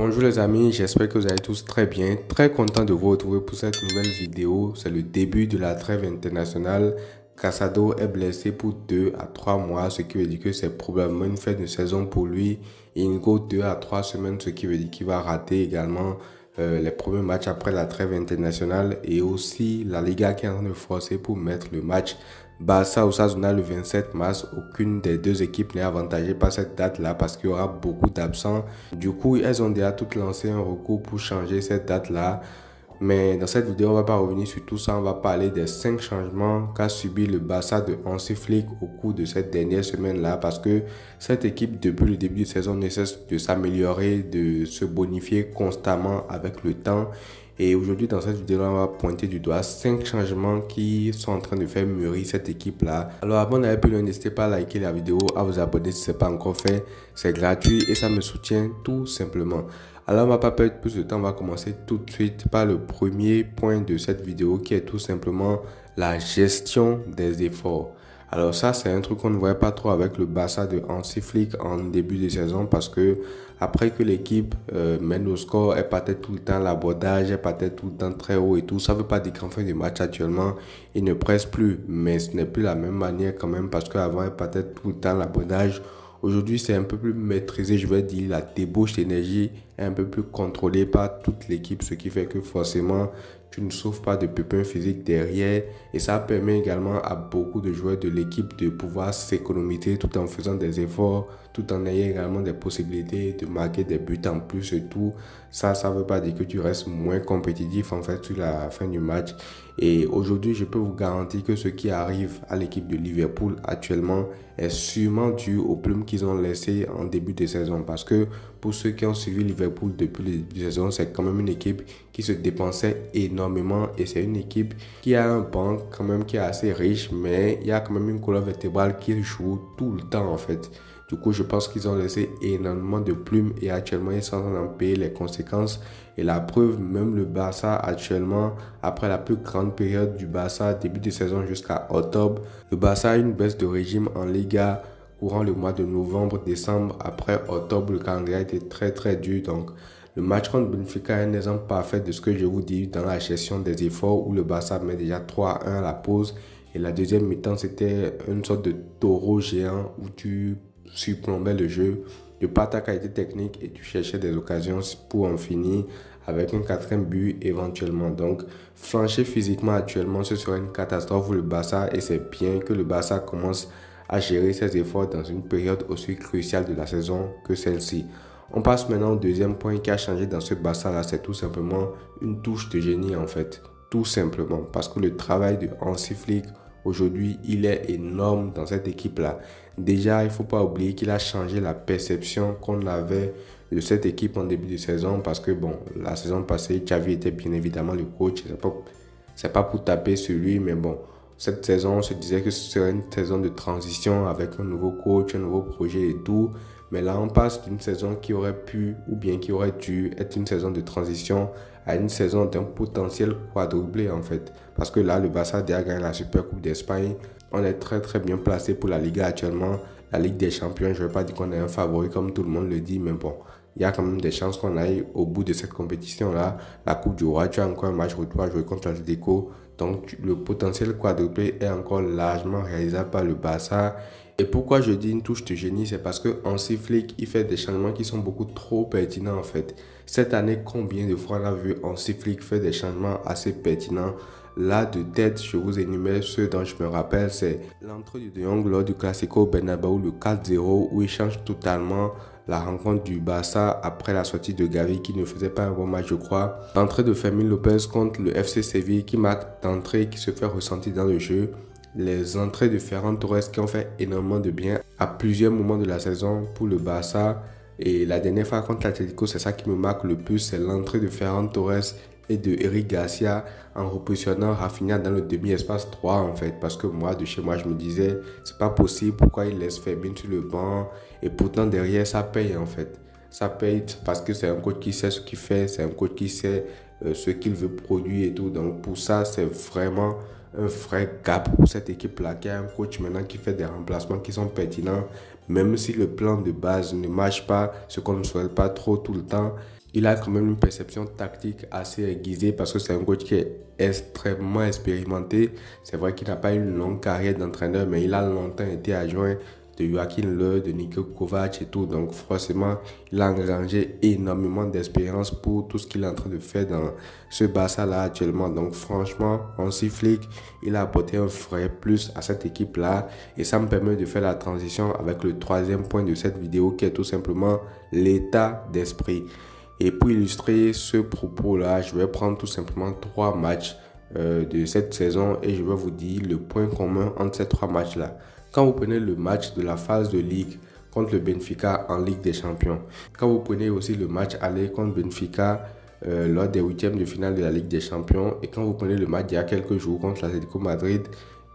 Bonjour les amis, j'espère que vous allez tous très bien. Très content de vous retrouver pour cette nouvelle vidéo. C'est le début de la trêve internationale. Casado est blessé pour 2 à 3 mois, ce qui veut dire que c'est probablement une fin de saison pour lui. Ingo 2 à 3 semaines, ce qui veut dire qu'il va rater également les premiers matchs après la trêve internationale. Et aussi la Liga qui est en train de forcer pour mettre le match Barça-Osasuna le 27 mars. Aucune des deux équipes n'est avantagée par cette date-là parce qu'il y aura beaucoup d'absents. Du coup, elles ont déjà toutes lancé un recours pour changer cette date-là. Mais dans cette vidéo, on ne va pas revenir sur tout ça. On va parler des 5 changements qu'a subi le Barça de Hansi Flick au cours de cette dernière semaine-là. Parce que cette équipe, depuis le début de saison, ne cesse de s'améliorer, de se bonifier constamment avec le temps. Et aujourd'hui, dans cette vidéo, on va pointer du doigt 5 changements qui sont en train de faire mûrir cette équipe-là. Alors, avant d'aller plus loin, n'hésitez pas à liker la vidéo, à vous abonner si ce n'est pas encore fait. C'est gratuit et ça me soutient tout simplement. Alors, on ne va pas perdre plus de temps, on va commencer tout de suite par le premier point de cette vidéo qui est tout simplement la gestion des efforts. Alors ça, c'est un truc qu'on ne voyait pas trop avec le Barça de Hansi Flick en début de saison parce que après que l'équipe mène au score, elle partait tout le temps l'abordage, elle partait tout le temps très haut et tout. Ça ne veut pas dire qu'en fin de match actuellement, il ne presse plus, mais ce n'est plus la même manière quand même parce qu'avant, elle partait tout le temps l'abordage. Aujourd'hui, c'est un peu plus maîtrisé, je vais dire, la débauche d'énergie est un peu plus contrôlée par toute l'équipe, ce qui fait que forcément, tu ne souffres pas de pépins physiques derrière et ça permet également à beaucoup de joueurs de l'équipe de pouvoir s'économiser tout en faisant des efforts, tout en ayant également des possibilités de marquer des buts en plus et tout. Ça ne veut pas dire que tu restes moins compétitif en fait sur la fin du match. Et aujourd'hui, je peux vous garantir que ce qui arrive à l'équipe de Liverpool actuellement est sûrement dû aux plumes qu'ils ont laissées en début de saison. Parce que pour ceux qui ont suivi Liverpool depuis le début de saison, c'est quand même une équipe qui se dépensait énormément. Et c'est une équipe qui a un banc quand même qui est assez riche, mais il y a quand même une colonne vertébrale qui joue tout le temps en fait. Du coup, je pense qu'ils ont laissé énormément de plumes et actuellement, ils sont en train d'en payer les conséquences. Et la preuve, même le Barça actuellement, après la plus grande période du Barça, début de saison jusqu'à octobre, le Barça a une baisse de régime en Liga courant le mois de novembre, décembre. Après octobre, le calendrier a été très dur. Donc, le match contre Benfica est un exemple parfait de ce que je vous dis dans la gestion des efforts où le Barça met déjà 3-1 à la pause. Et la deuxième mi-temps, c'était une sorte de taureau géant où tu surplombais le jeu de par ta qualité technique et tu cherchais des occasions pour en finir avec un quatrième but éventuellement. Donc, flancher physiquement actuellement, ce serait une catastrophe pour le Barça et c'est bien que le Barça commence à gérer ses efforts dans une période aussi cruciale de la saison que celle-ci. On passe maintenant au deuxième point qui a changé dans ce Barça-là, c'est tout simplement une touche de génie en fait. Tout simplement parce que le travail de Hansi Flick aujourd'hui, il est énorme dans cette équipe-là. Déjà, il ne faut pas oublier qu'il a changé la perception qu'on avait de cette équipe en début de saison parce que, bon, la saison passée, Xavi était bien évidemment le coach. C'est pas pour taper sur lui, mais bon, cette saison, on se disait que ce serait une saison de transition avec un nouveau coach, un nouveau projet et tout. Mais là, on passe d'une saison qui aurait pu ou bien qui aurait dû être une saison de transition à une saison d'un potentiel quadruplé en fait. Parce que là, le Barça a déjà gagné la Super Coupe d'Espagne. On est très bien placé pour la Liga actuellement. La Ligue des Champions, je ne vais pas dire qu'on est un favori comme tout le monde le dit, mais bon, il y a quand même des chances qu'on aille au bout de cette compétition-là. La Coupe du Roi, tu as encore un match retour à jouer contre l'Atlético. Donc, le potentiel quadruplé est encore largement réalisable par le Barça. Et pourquoi je dis une touche de génie, c'est parce que Hansi Flick, il fait des changements qui sont beaucoup trop pertinents en fait. Cette année, combien de fois on a vu Hansi Flick faire des changements assez pertinents? Là, de tête, je vous énumère ceux dont je me rappelle, c'est l'entrée de De Jong lors du Classico Bernabéu, le 4-0, où il change totalement la rencontre du Barça après la sortie de Gavi qui ne faisait pas un bon match, je crois. L'entrée de Fermín López contre le FC Séville qui marque d'entrée qui se fait ressentir dans le jeu. Les entrées de Ferran Torres qui ont fait énormément de bien à plusieurs moments de la saison pour le Barça. Et la dernière fois contre l'Atlético, c'est ça qui me marque le plus, c'est l'entrée de Ferran Torres et de Eric Garcia en repositionnant Rafinha dans le demi-espace 3 en fait. Parce que moi, de chez moi, je me disais, c'est pas possible, pourquoi il laisse Fermín sur le banc? Et pourtant, derrière, ça paye en fait. Ça paye parce que c'est un coach qui sait ce qu'il fait, c'est un coach qui sait ce qu'il veut produire et tout. Donc pour ça, c'est vraiment un vrai gap pour cette équipe-là, qui a un coach maintenant qui fait des remplacements qui sont pertinents, même si le plan de base ne marche pas, ce qu'on ne souhaite pas trop tout le temps. il a quand même une perception tactique assez aiguisée parce que c'est un coach qui est extrêmement expérimenté. C'est vrai qu'il n'a pas une longue carrière d'entraîneur, mais il a longtemps été adjoint de Joachim Löw, de Niko Kovac et tout. Donc forcément, il a engrangé énormément d'expérience pour tout ce qu'il est en train de faire dans ce Barça-là actuellement. Donc franchement, Hansi Flick, il a apporté un vrai plus à cette équipe-là. Et ça me permet de faire la transition avec le troisième point de cette vidéo qui est tout simplement l'état d'esprit. Et pour illustrer ce propos-là, je vais prendre tout simplement 3 matchs de cette saison et je vais vous dire le point commun entre ces 3 matchs-là. Quand vous prenez le match de la phase de Ligue contre le Benfica en Ligue des Champions, quand vous prenez aussi le match aller contre Benfica lors des huitièmes de finale de la Ligue des Champions et quand vous prenez le match il y a quelques jours contre l'Atlético Madrid,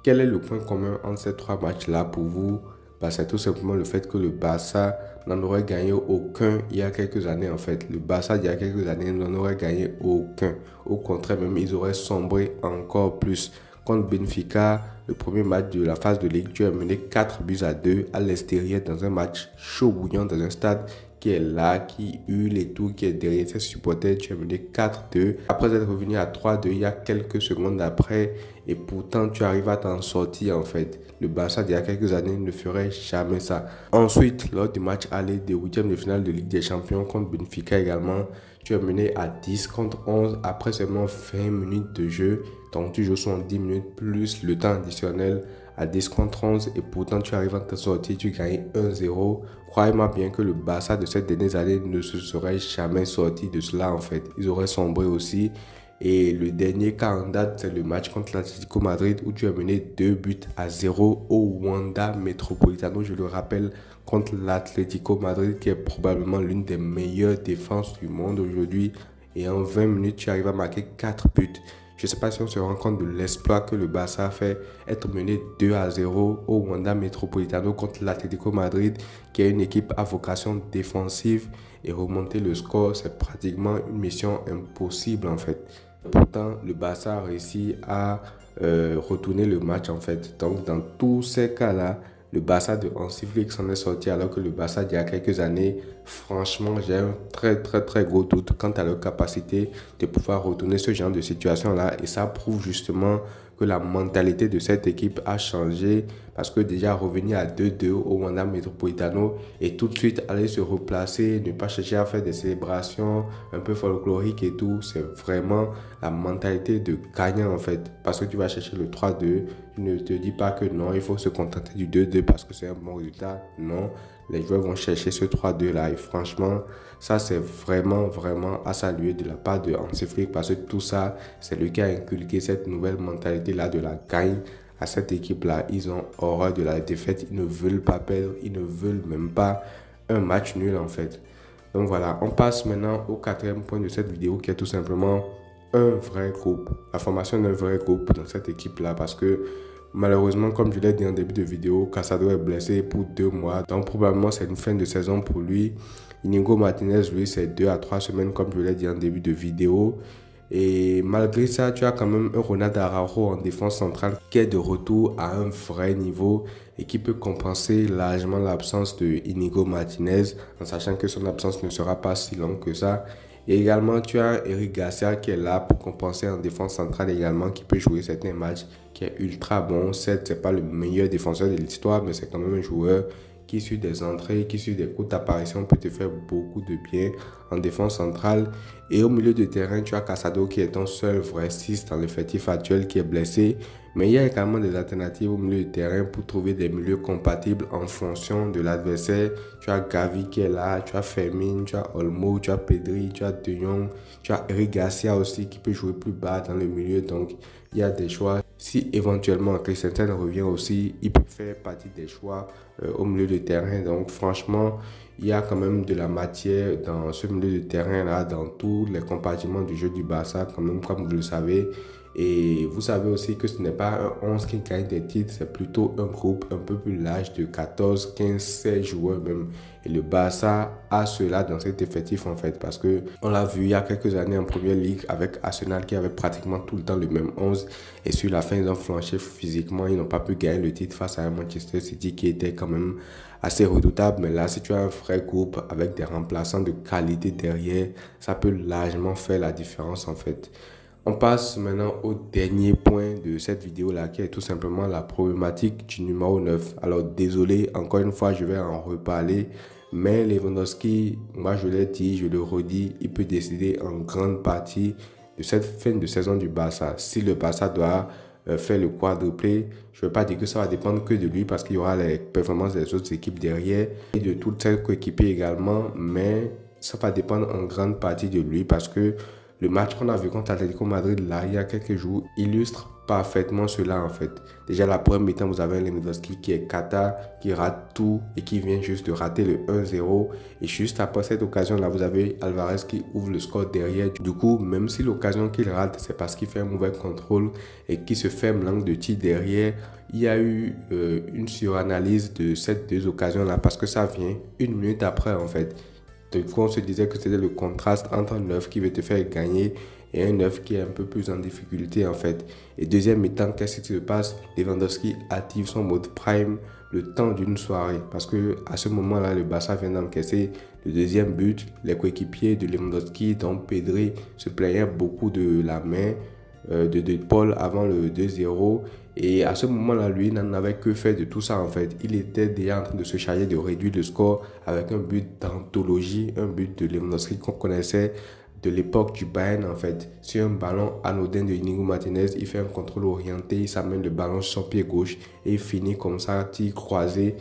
quel est le point commun entre ces 3 matchs-là pour vous? C'est tout simplement le fait que le Barça n'en aurait gagné aucun il y a quelques années en fait. Le Barça il y a quelques années n'en aurait gagné aucun. Au contraire, même ils auraient sombré encore plus. Contre Benfica, le premier match de la phase de Ligue, tu as mené 4-2 à l'extérieur dans un match chaud bouillant dans un stade qui est là, qui hurle et tout, qui est derrière ses supporters. Tu as mené 4-2. Après être revenu à 3-2 il y a quelques secondes après. Et pourtant, tu arrives à t'en sortir en fait. Le Barça d'il y a quelques années ne ferait jamais ça. Ensuite, lors du match aller des huitièmes de finale de Ligue des Champions contre Benfica également, tu as mené à 10 contre 11 après seulement 20 minutes de jeu. Donc tu joues 70 minutes plus le temps additionnel à 10 contre 11 et pourtant tu arrives à t'en sortir, tu gagnes 1-0. Croyez-moi bien que le Barça de ces dernières années ne se serait jamais sorti de cela en fait. Ils auraient sombré aussi. Et le dernier cas en date, c'est le match contre l'Atlético Madrid où tu as mené 2-0 au Wanda Metropolitano, je le rappelle, contre l'Atlético Madrid qui est probablement l'une des meilleures défenses du monde aujourd'hui. Et en 20 minutes, tu arrives à marquer 4 buts. Je ne sais pas si on se rend compte de l'exploit que le Barça a fait, être mené 2-0 au Wanda Metropolitano contre l'Atlético Madrid, qui est une équipe à vocation défensive, et remonter le score, c'est pratiquement une mission impossible en fait. Pourtant, le Barça a réussi à retourner le match en fait. Donc, dans tous ces cas-là, le Barça de Hansi Flick s'en est sorti alors que le Barça d'il y a quelques années, franchement, j'ai un très gros doute quant à leur capacité de pouvoir retourner ce genre de situation-là. Et ça prouve justement que la mentalité de cette équipe a changé parce que déjà revenir à 2-2 au Wanda Metropolitano et tout de suite aller se replacer, ne pas chercher à faire des célébrations un peu folkloriques et tout, c'est vraiment la mentalité de gagnant en fait. Parce que tu vas chercher le 3-2, tu ne te dis pas que non, il faut se contenter du 2-2 parce que c'est un bon résultat. Non, les joueurs vont chercher ce 3-2 là et franchement, ça c'est vraiment à saluer de la part de Hansi Flick parce que tout ça, c'est lui qui a inculqué cette nouvelle mentalité là de la gagne à cette équipe là. Ils ont horreur de la défaite, ils ne veulent pas perdre, ils ne veulent même pas un match nul en fait. Donc voilà, on passe maintenant au quatrième point de cette vidéo qui est tout simplement un vrai groupe, la formation d'un vrai groupe dans cette équipe là parce que malheureusement, comme je l'ai dit en début de vidéo, Casado est blessé pour 2 mois. Donc probablement c'est une fin de saison pour lui. Inigo Martinez, lui, c'est 2 à 3 semaines comme je l'ai dit en début de vidéo. Et malgré ça, tu as quand même un Ronald Araujo en défense centrale qui est de retour à un vrai niveau et qui peut compenser largement l'absence de Inigo Martinez en sachant que son absence ne sera pas si longue que ça. Et également, tu as Eric Garcia qui est là pour compenser en défense centrale également, qui peut jouer certains matchs, qui est ultra bon. Certes, ce n'est pas le meilleur défenseur de l'histoire, mais c'est quand même un joueur qui suit des entrées, qui suit des coups d'apparition, peut te faire beaucoup de bien en défense centrale. Et au milieu de terrain, tu as Casado qui est ton seul vrai 6 dans l'effectif actuel qui est blessé. Mais il y a également des alternatives au milieu de terrain pour trouver des milieux compatibles en fonction de l'adversaire. Tu as Gavi qui est là, tu as Fermin, tu as Olmo, tu as Pedri, tu as De Jong, tu as Eric Garcia aussi qui peut jouer plus bas dans le milieu. Donc, il y a des choix. Si éventuellement Christensen revient aussi, il peut faire partie des choix au milieu de terrain. Donc, franchement, il y a quand même de la matière dans ce milieu de terrain-là, dans tous les compartiments du jeu du Barça, quand même, comme vous le savez. Et vous savez aussi que ce n'est pas un 11 qui gagne des titres, c'est plutôt un groupe un peu plus large de 14, 15, 16 joueurs même. Et le Barça a cela dans cet effectif en fait, parce que on l'a vu il y a quelques années en Première Ligue avec Arsenal qui avait pratiquement tout le temps le même 11. Et sur la fin, ils ont flanché physiquement, ils n'ont pas pu gagner le titre face à un Manchester City qui était quand même assez redoutable. Mais là, si tu as un vrai groupe avec des remplaçants de qualité derrière, ça peut largement faire la différence en fait. On passe maintenant au dernier point de cette vidéo-là, qui est tout simplement la problématique du numéro 9. Alors, désolé, encore une fois, je vais en reparler. Mais Lewandowski, moi je l'ai dit, je le redis, il peut décider en grande partie de cette fin de saison du Barça. Si le Barça doit faire le quadruplé, je ne veux pas dire que ça va dépendre que de lui parce qu'il y aura les performances des autres équipes derrière et de toutes celles coéquipées également, mais ça va dépendre en grande partie de lui parce que le match qu'on a vu contre Atlético Madrid là, il y a quelques jours, illustre parfaitement cela en fait. Déjà la première mi-temps, vous avez un Lewandowski qui est cata, qui rate tout et qui vient juste de rater le 1-0. Et juste après cette occasion-là, vous avez Alvarez qui ouvre le score derrière. Du coup, même si l'occasion qu'il rate, c'est parce qu'il fait un mauvais contrôle et qu'il se fait un langue de tir derrière, il y a eu une suranalyse de ces deux occasions-là parce que ça vient une minute après en fait. Du coup, on se disait que c'était le contraste entre un 9 qui veut te faire gagner et un 9 qui est un peu plus en difficulté en fait. Et deuxième mi-temps, qu'est-ce qui se passe? Lewandowski active son mode prime le temps d'une soirée. Parce que à ce moment-là, le Barça vient d'encaisser le deuxième but. Les coéquipiers de Lewandowski, dont Pedri, se plaignaient beaucoup de la main de Paul avant le 2-0. Et à ce moment-là, lui n'en avait que fait de tout ça en fait. Il était déjà en train de se charger de réduire le score avec un but d'anthologie, un but de Lewandowski qu'on connaissait de l'époque du Bayern en fait. Sur un ballon anodin de Inigo Martinez, il fait un contrôle orienté, il s'amène le ballon sur son pied gauche et il finit comme ça, tir croisé.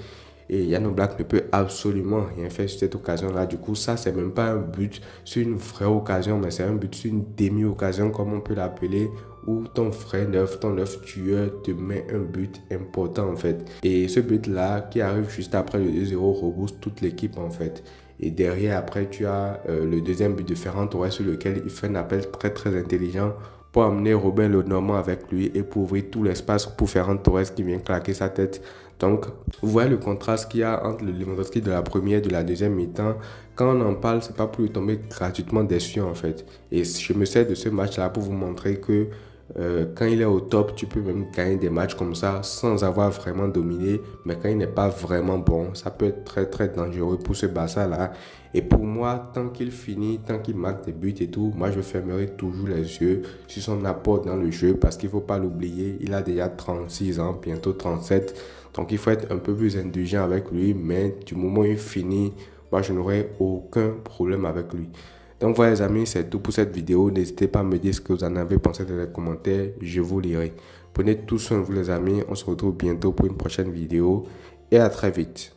Et Jan Oblak ne peut absolument rien faire sur cette occasion-là. Du coup, ça, c'est même pas un but sur une vraie occasion, mais c'est un but sur une demi-occasion, comme on peut l'appeler, où ton frère neuf, ton neuf tueur te met un but important, en fait. Et ce but-là, qui arrive juste après le 2-0, rebooste toute l'équipe, en fait. Et derrière, après, tu as le deuxième but de Ferran Torres sur lequel il fait un appel très, très intelligent pour amener Robert Lenormand avec lui et pour ouvrir tout l'espace pour Ferran Torres qui vient claquer sa tête. Donc, vous voyez le contraste qu'il y a entre le Lewandowski de la première et de la deuxième mi-temps. Quand on en parle, c'est pas pour lui tomber gratuitement dessus en fait. Et je me sers de ce match-là pour vous montrer que quand il est au top, tu peux même gagner des matchs comme ça sans avoir vraiment dominé. Mais quand il n'est pas vraiment bon, ça peut être très très dangereux pour ce Barça-là. Et pour moi, tant qu'il finit, tant qu'il marque des buts et tout, moi je fermerai toujours les yeux sur son apport dans le jeu parce qu'il ne faut pas l'oublier. Il a déjà 36 ans, bientôt 37. Donc il faut être un peu plus indulgent avec lui. Mais du moment où il finit, moi je n'aurai aucun problème avec lui. Donc voilà les amis, c'est tout pour cette vidéo. N'hésitez pas à me dire ce que vous en avez pensé dans les commentaires. Je vous lirai. Prenez tout soin de vous les amis. On se retrouve bientôt pour une prochaine vidéo. Et à très vite.